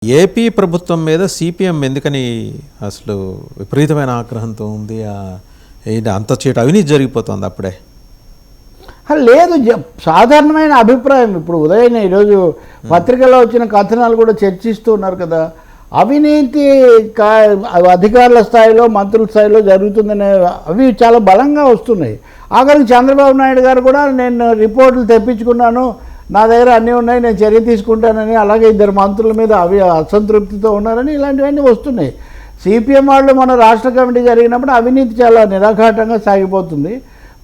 AP ప్రభుత్వం మీద CPM ఎందుకని అసలు విపరీతమైన ఆగ్రహంతో ఉంది? అంత చీట అవినీతి జరిగిపోతుంది అప్పుడే. లేదు, సాధారణమైన అభిప్రాయం. ఇప్పుడు ఉదయం ఈరోజు పత్రికల్లో వచ్చిన కథనాలు కూడా చర్చిస్తూ ఉన్నారు కదా, అవినీతి అధికారుల స్థాయిలో మంత్రుల స్థాయిలో జరుగుతుందనే అవి చాలా బలంగా వస్తున్నాయి. ఆఖరికి చంద్రబాబు నాయుడు గారు కూడా నేను రిపోర్టులు తెప్పించుకున్నాను, నా దగ్గర అన్నీ ఉన్నాయి, నేను చర్య తీసుకుంటానని, అలాగే ఇద్దరు మంత్రుల మీద అవి అసంతృప్తితో ఉన్నారని ఇలాంటివన్నీ వస్తున్నాయి. సిపిఎం వాళ్ళు మన రాష్ట్ర కమిటీ జరిగినప్పుడు అవినీతి చాలా నిరాఘాటంగా సాగిపోతుంది,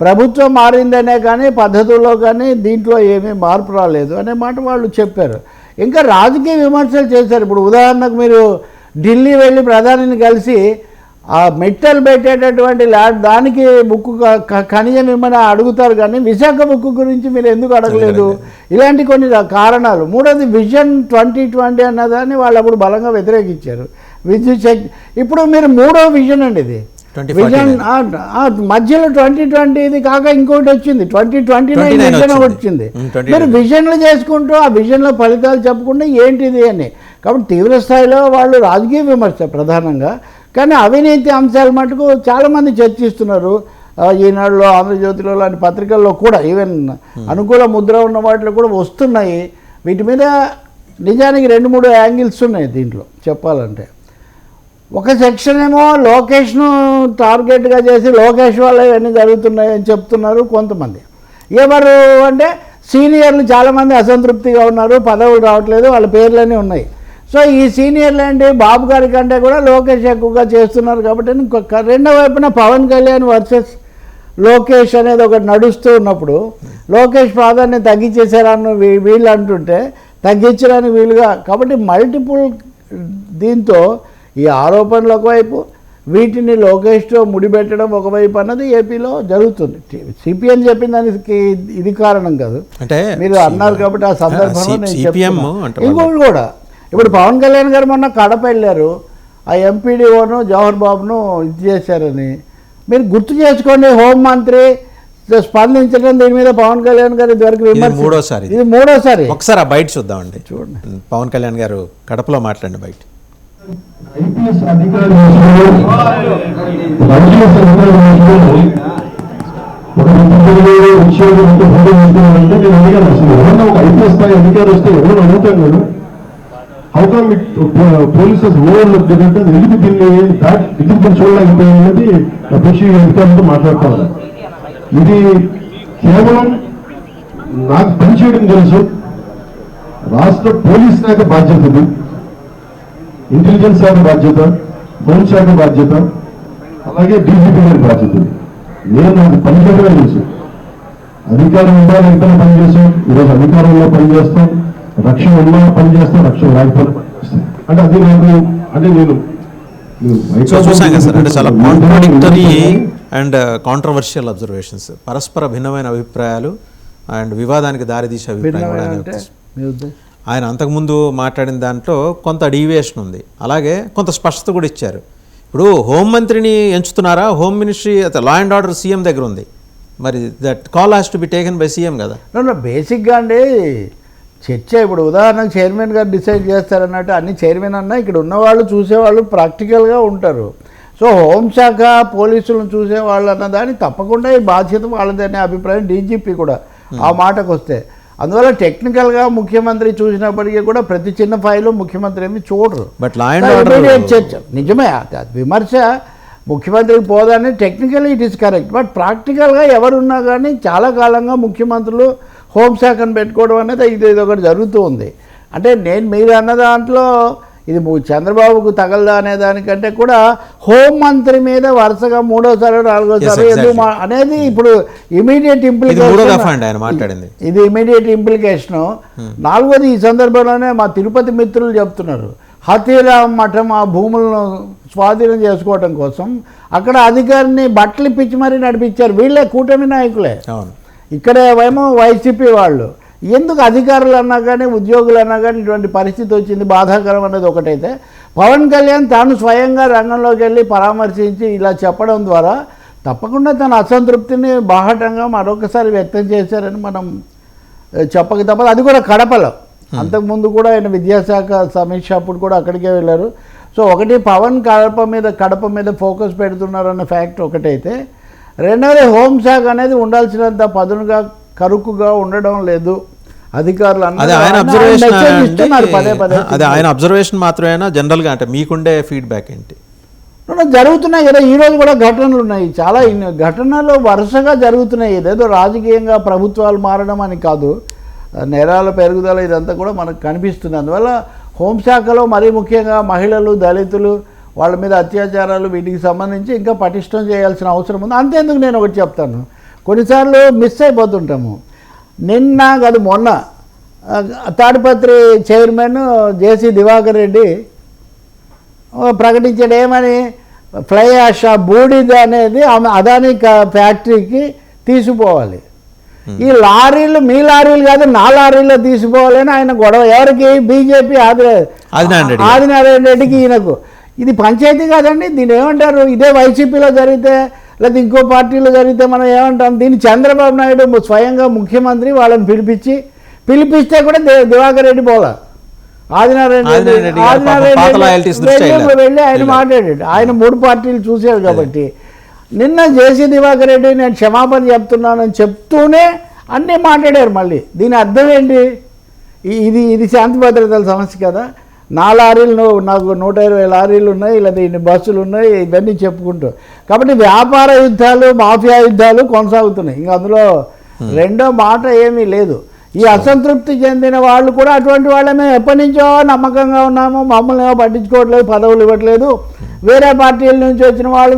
ప్రభుత్వం మారిందనే కానీ పద్ధతుల్లో కానీ దీంట్లో ఏమీ మార్పు రాలేదు అనే మాట వాళ్ళు చెప్పారు. ఇంకా రాజకీయ విమర్శలు చేశారు. ఇప్పుడు ఉదాహరణకు మీరు ఢిల్లీ వెళ్ళి ప్రధానిని కలిసి ఆ మెట్టలు పెట్టేటటువంటి దానికి బుక్కు ఖనిజం ఏమైనా అడుగుతారు, కానీ విశాఖ బుక్కు గురించి మీరు ఎందుకు అడగలేదు? ఇలాంటి కొన్ని కారణాలు. మూడోది విజన్ 2020 అన్నదాన్ని వాళ్ళు అప్పుడు బలంగా వ్యతిరేకించారు. విద్యుత్ శక్తి ఇప్పుడు మీరు మూడో విజన్ అండి ఇది. విజన్ మధ్యలో 2020 ఇది కాక ఇంకోటి వచ్చింది, 2029 విజన్ వచ్చింది. మీరు విజన్లు చేసుకుంటూ ఆ విజన్లో ఫలితాలు చెప్పుకుంటే ఏంటిది అని. కాబట్టి తీవ్ర స్థాయిలో వాళ్ళు రాజకీయ విమర్శ ప్రధానంగా, కానీ అవినీతి అంశాలు మటుకు చాలామంది చర్చిస్తున్నారు. ఈనాడులో, ఆంధ్రజ్యోతిలో లాంటి పత్రికల్లో కూడా ఈవెన్ అనుకూల ముద్ర ఉన్న వాటిలో కూడా వస్తున్నాయి. వీటి మీద నిజానికి 2-3 యాంగిల్స్ ఉన్నాయి దీంట్లో చెప్పాలంటే. ఒక సెక్షన్ ఏమో లోకేష్ను టార్గెట్గా చేసి లోకేష్ వల్ల ఇవన్నీ జరుగుతున్నాయని చెప్తున్నారు కొంతమంది. ఎవరు అంటే సీనియర్లు చాలామంది అసంతృప్తిగా ఉన్నారు, పదవులు రావట్లేదు, వాళ్ళ పేర్లన్నీ ఉన్నాయి. సో ఈ సీనియర్లు ఏంటి, బాబు గారి కంటే కూడా లోకేష్ ఎక్కువగా చేస్తున్నారు. కాబట్టి రెండో వైపున పవన్ కళ్యాణ్ వర్సెస్ లోకేష్ అనేది ఒకటి నడుస్తూ ఉన్నప్పుడు లోకేష్ ప్రాధాన్యత తగ్గించేశారని వీళ్ళు అంటుంటే తగ్గించడానికి వీలుగా, కాబట్టి మల్టిపుల్ దీంతో ఈ ఆరోపణలు ఒకవైపు, వీటిని లోకేష్తో ముడిపెట్టడం ఒకవైపు అన్నది ఏపీలో జరుగుతుంది. సిపిఎం చెప్పిన దానికి ఇది కారణం కాదు, అంటే మీరు అన్నారు కాబట్టి ఆ సందర్భంలో నేను చెప్తాను. ఇంకోటి కూడా, ఇప్పుడు పవన్ కళ్యాణ్ గారు మొన్న కడప వెళ్ళారు, ఆ ఎంపీడీఓను జవహర్ బాబును ఇది చేశారని మీరు గుర్తు చేసుకోండి. హోంమంత్రి స్పందించడం దీని మీద పవన్ కళ్యాణ్ గారు ఇదివరకు విమర్శ, ఇది మూడోసారి. ఒకసారి ఆ బయట చూద్దామండి, చూడండి పవన్ కళ్యాణ్ గారు కడపలో మాట్లాడండి బయట. ఐపీఎస్ అధికారి ఒక ఐపీఎస్ స్థాయి అధికారి వస్తే ఎవరు అడుగుతాం కదా, how come it polices overlook అంటే ఎందుకు దీన్ని ఎందుకు చూడలేకపోయింది అఫీషియల్ అధికారులతో మాట్లాడుకోవాలి. ఇది కేవలం నాకు పనిచేయడం తెలుసు, రాష్ట్ర పోలీస్ శాఖ బాధ్యత ఇది, ఇంటెలిజెన్స్ శాఖ బాధ్యత, హోంశాఖ బాధ్యత, అలాగే డీజీపీ గారి బాధ్యత. నేను నాకు పనిచేయడమే తెలుసు. అధికారం ఉండాలి, ఎంత పనిచేస్తాం, ఈరోజు అధికారంలో పనిచేస్తాం, రక్షణ ఉన్నా పనిచేస్తాం, రక్షణ లేకపోతే పనిచేస్తాం. అంటే అది నాకు అంటే నేను చూసాం కదా సార్, అంటే చాలా కాంట్రాడిక్టరీ అండ్ కాంట్రవర్షియల్ అబ్జర్వేషన్స్, పరస్పర భిన్నమైన అభిప్రాయాలు అండ్ వివాదానికి దారితీసే అభిప్రాయం. ఆయన అంతకుముందు మాట్లాడిన దాంట్లో కొంత డీవియేషన్ ఉంది, అలాగే కొంత స్పష్టత కూడా ఇచ్చారు. ఇప్పుడు హోంమంత్రిని ఎంచుతున్నారా, home ministry law and order CM దగ్గర ఉంది, మరి that call has to be taken by CM కదా. బేసిక్గా అండి చర్చ. ఇప్పుడు ఉదాహరణకు చైర్మన్ గారు డిసైడ్ చేస్తారన్నట్టు అన్ని చైర్మన్ అన్నా ఇక్కడ ఉన్నవాళ్ళు చూసేవాళ్ళు ప్రాక్టికల్గా ఉంటారు. సో హోంశాఖ పోలీసులను చూసేవాళ్ళు అన్న దాన్ని తప్పకుండా ఈ బాధ్యత వాళ్ళదనే అభిప్రాయం డీజీపీ కూడా ఆ మాటకు వస్తే. అందువల్ల టెక్నికల్గా ముఖ్యమంత్రి చూసినప్పటికీ కూడా ప్రతి చిన్న ఫైలు ముఖ్యమంత్రి ఏమి చూడరు. బట్ చర్చ నిజమే, విమర్శ ముఖ్యమంత్రికి పోదని technically it is correct. But ప్రాక్టికల్గా ఎవరున్నా కానీ చాలా కాలంగా ముఖ్యమంత్రులు హోంశాఖను పెట్టుకోవడం అనేది ఇది ఒకటి జరుగుతూ ఉంది. అంటే మీరు అన్న దాంట్లో ఇది చంద్రబాబుకు తగలదా అనే దానికంటే కూడా హోంమంత్రి మీద వరుసగా 3వ సారి 4వ సారి ఎందుకు అనేది ఇప్పుడు ఇమీడియట్ ఇంప్లికేషన్. ఇది ఇమీడియట్ ఇంప్లికేషను. 4వది ఈ సందర్భంలోనే మా తిరుపతి మిత్రులు చెప్తున్నారు, హతీరా మఠం ఆ భూములను స్వాధీనం చేసుకోవడం కోసం అక్కడ అధికారిని బట్టలు ఇప్పించి మరీ నడిపించారు. వీళ్ళే కూటమి నాయకులే, ఇక్కడే ఏమో వైసీపీ వాళ్ళు. ఎందుకు అధికారులు అన్నా కానీ ఉద్యోగులు అన్నా కానీ ఇటువంటి పరిస్థితి వచ్చింది, బాధాకరం అనేది ఒకటైతే, పవన్ కళ్యాణ్ తాను స్వయంగా రంగంలోకి వెళ్ళి పరామర్శించి ఇలా చెప్పడం ద్వారా తప్పకుండా తన అసంతృప్తిని బాహటంగా మరొకసారి వ్యక్తం చేశారని మనం చెప్పక తప్పదు. అది కూడా కడపలో. అంతకుముందు కూడా ఆయన విద్యాశాఖ సమీక్ష అప్పుడు కూడా అక్కడికే వెళ్ళారు. సో ఒకటి పవన్ కడప మీద ఫోకస్ పెడుతున్నారన్న ఫ్యాక్ట్ ఒకటైతే, రెండవది హోంశాఖ అనేది ఉండాల్సినంత పదునుగా కరుకుగా ఉండడం లేదు. అధికారులు అది ఆయన అబ్జర్వేషన్ ఇస్తున్నారు పదే పదే. అది ఆయన అబ్జర్వేషన్ మాత్రమేనా జనరల్గా అంటే మీకుండే ఫీడ్బ్యాక్ ఏంటి? జరుగుతున్నాయి కదా, ఈరోజు కూడా ఘటనలు ఉన్నాయి, చాలా ఘటనలు వరుసగా జరుగుతున్నాయి. ఇదేదో రాజకీయంగా ప్రభుత్వాలు మారడం అని కాదు, నేరాల పెరుగుదల ఇదంతా కూడా మనకు కనిపిస్తుంది. అందువల్ల హోంశాఖలో మరీ ముఖ్యంగా మహిళలు, దళితులు, వాళ్ళ మీద అత్యాచారాలు వీటికి సంబంధించి ఇంకా పటిష్టం చేయాల్సిన అవసరం ఉంది. అంతేందుకు నేను ఒకటి చెప్తాను, కొన్నిసార్లు మిస్ అయిపోతుంటాము. నిన్న కాదు మొన్న తాడిపత్రి చైర్మన్ జేసీ దివాకర్ రెడ్డి ప్రకటించాడు ఏమని, ఫ్లై యాష్ బూడిద అనేది అదానీ ఫ్యాక్టరీకి తీసుకుపోవాలి. ఈ లారీలు మీ లారీలు కాదు నా లారీలో తీసుకోవాలని ఆయన గొడవ. ఎవరికి? బీజేపీ ఆదినారాయణ రెడ్డికి ఈయనకు. ఇది పంచాయతీ కాదండి, దీన్ని ఏమంటారు? ఇదే వైసీపీలో జరిగితే లేదా ఇంకో పార్టీలో జరిగితే మనం ఏమంటాం? దీన్ని చంద్రబాబు నాయుడు స్వయంగా ముఖ్యమంత్రి వాళ్ళని పిలిపిస్తే కూడా దివాకర్ రెడ్డి పోలా, ఆదినారాయణ వెళ్ళి ఆయన మాట్లాడాడు. ఆయన 3 పార్టీలు చూశాడు కాబట్టి నిన్న జేసీ దివాకర్ రెడ్డి నేను క్షమాపణ చెప్తున్నానని చెప్తూనే అన్నీ మాట్లాడారు. మళ్ళీ దీని అర్థం ఏంటి? ఇది శాంతి భద్రతల సమస్య కదా. నా లారీలు నాకు 120 లారీలు ఉన్నాయి, లేదా ఇన్ని బస్సులు ఉన్నాయి, ఇవన్నీ చెప్పుకుంటూ. కాబట్టి వ్యాపార యుద్ధాలు, మాఫియా యుద్ధాలు కొనసాగుతున్నాయి. ఇంకా అందులో రెండో మాట ఏమీ లేదు. ఈ అసంతృప్తి చెందిన వాళ్ళు కూడా అటువంటి వాళ్ళే, మేము ఎప్పటి నుంచో నమ్మకంగా ఉన్నాము, మమ్మల్ని ఏమో పట్టించుకోవట్లేదు, పదవులు ఇవ్వట్లేదు, వేరే పార్టీల నుంచి వచ్చిన వాళ్ళు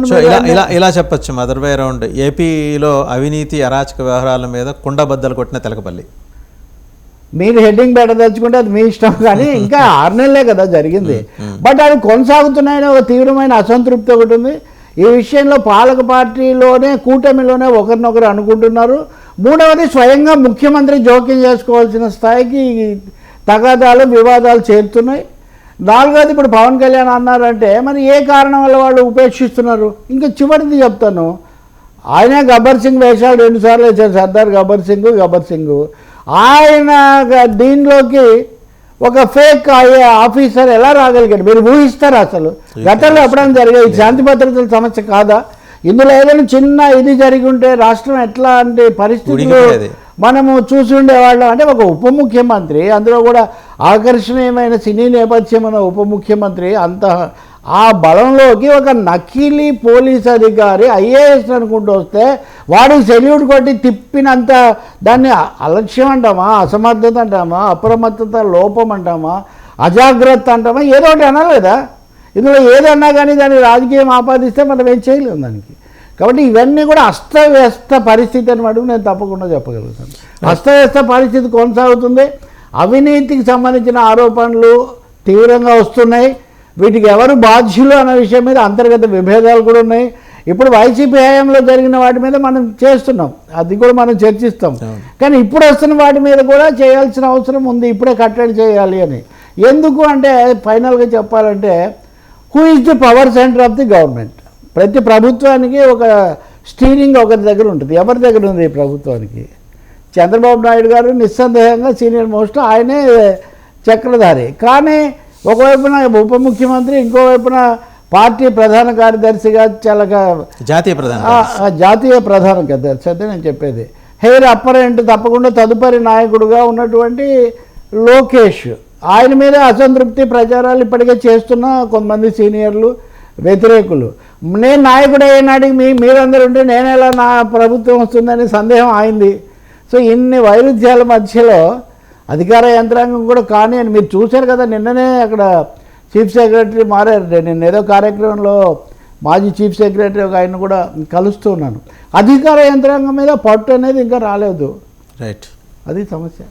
ఇలా చెప్పచ్చు. అదర్ వే అరౌండ్, ఏపీలో అవినీతి అరాచక వ్యవహారాల మీద కుండబద్దలు కొట్టిన తెలకపల్లి. మీరు హెడ్డింగ్ పెట్టదలుచుకుంటే అది మీ ఇష్టం, కానీ ఇంకా 6 నెలలే కదా జరిగింది. బట్ అవి కొనసాగుతున్నాయని ఒక తీవ్రమైన అసంతృప్తి ఒకటి ఉంది. ఈ విషయంలో పాలక పార్టీలోనే, కూటమిలోనే ఒకరినొకరు అనుకుంటున్నారు. మూడవది స్వయంగా ముఖ్యమంత్రి జోక్యం చేసుకోవాల్సిన స్థాయికి తగాదాలు, వివాదాలు చేరుతున్నాయి. నాలుగోది ఇప్పుడు పవన్ కళ్యాణ్ అన్నారంటే మరి ఏ కారణం వల్ల వాళ్ళు ఉపేక్షిస్తున్నారు? ఇంకా చివరిది చెప్తాను, ఆయన గబ్బర్ సింగ్ వేషాలు 2 సార్లు వేశారు, సర్దార్ గబ్బర్ సింగ్. ఆయన దీనిలోకి ఒక ఫేక్ ఆఫీసర్ ఎలా రాగలిగాడు? మీరు ఊహిస్తారా? అసలు గతంలో ఎప్పుడైనా జరిగేది? శాంతి భద్రతల సమస్య కాదా? ఇందులో ఏదైనా చిన్న ఇది జరిగి ఉంటే రాష్ట్రం ఎట్లా అంటే పరిస్థితులు మనము చూసి ఉండేవాళ్ళం. అంటే ఒక ఉప ముఖ్యమంత్రి, అందులో కూడా ఆకర్షణీయమైన సినీ నేపథ్యం ఉన్న ఉప ముఖ్యమంత్రి, అంత ఆ బలంలోకి ఒక నకిలీ పోలీస్ అధికారి ఐఏఎస్ అనుకుంటూ వస్తే వాడికి సెల్యూట్ కొట్టి తిప్పినంత దాన్ని అలక్ష్యం అంటామా, అసమర్థత అంటామా, అప్రమత్తత లోపం అంటామా, అజాగ్రత్త అంటామా, ఏదో ఒకటి అనలేదా? ఇందులో ఏదన్నా కానీ దాన్ని రాజకీయం ఆపాదిస్తే మనం ఏం చేయలేము దానికి. కాబట్టి ఇవన్నీ కూడా అస్తవ్యస్త పరిస్థితి అని మటుకు నేను తప్పకుండా చెప్పగలుగుతాను. అస్తవ్యస్త పరిస్థితి కొనసాగుతుంది. అవినీతికి సంబంధించిన ఆరోపణలు తీవ్రంగా వస్తున్నాయి. వీటికి ఎవరు బాధ్యులు అన్న విషయం మీద అంతర్గత విభేదాలు కూడా ఉన్నాయి. ఇప్పుడు వైసీపీ హయాంలో జరిగిన వాటి మీద మనం చేస్తున్నాం, అది కూడా మనం చర్చిస్తాం. కానీ ఇప్పుడు వస్తున్న వాటి మీద కూడా చేయాల్సిన అవసరం ఉంది, ఇప్పుడే కట్టడి చేయాలి అని. ఎందుకు అంటే ఫైనల్గా చెప్పాలంటే, who is the power centre of the government? ప్రతి ప్రభుత్వానికి ఒక స్టీరింగ్ ఒకరి దగ్గర ఉంటుంది. ఎవరి దగ్గర ఉంది ఈ ప్రభుత్వానికి? చంద్రబాబు నాయుడు గారు నిస్సందేహంగా సీనియర్ మోస్ట్, ఆయనే చక్రధారి. కానీ ఒకవైపున ఉప ముఖ్యమంత్రి, ఇంకోవైపున పార్టీ ప్రధాన కార్యదర్శిగా జాతీయ ప్రధాన కార్యదర్శి అంటే నేను చెప్పేది హెయిర్ అప్పరెంట్ తప్పకుండా తదుపరి నాయకుడుగా ఉన్నటువంటి లోకేష్, ఆయన మీద అసంతృప్తి ప్రచారాలు ఇప్పటికే చేస్తున్న కొంతమంది సీనియర్లు, వ్యతిరేకులు. నేను నాయకుడు అయినాడికి మీరందరూ ఉంటే నేను ఎలా నా ప్రభుత్వం వస్తుందని సందేహం అయింది. సో ఇన్ని వైరుధ్యాల మధ్యలో అధికార యంత్రాంగం కూడా కానీ అని మీరు చూశారు కదా, నిన్ననే అక్కడ చీఫ్ సెక్రటరీ మారారు. నేను ఏదో కార్యక్రమంలో మాజీ చీఫ్ సెక్రటరీ ఒక ఆయన కూడా కలుస్తూ ఉన్నాను. అధికార యంత్రాంగం మీద పట్టు అనేది ఇంకా రాలేదు. రైట్, అది సమస్య.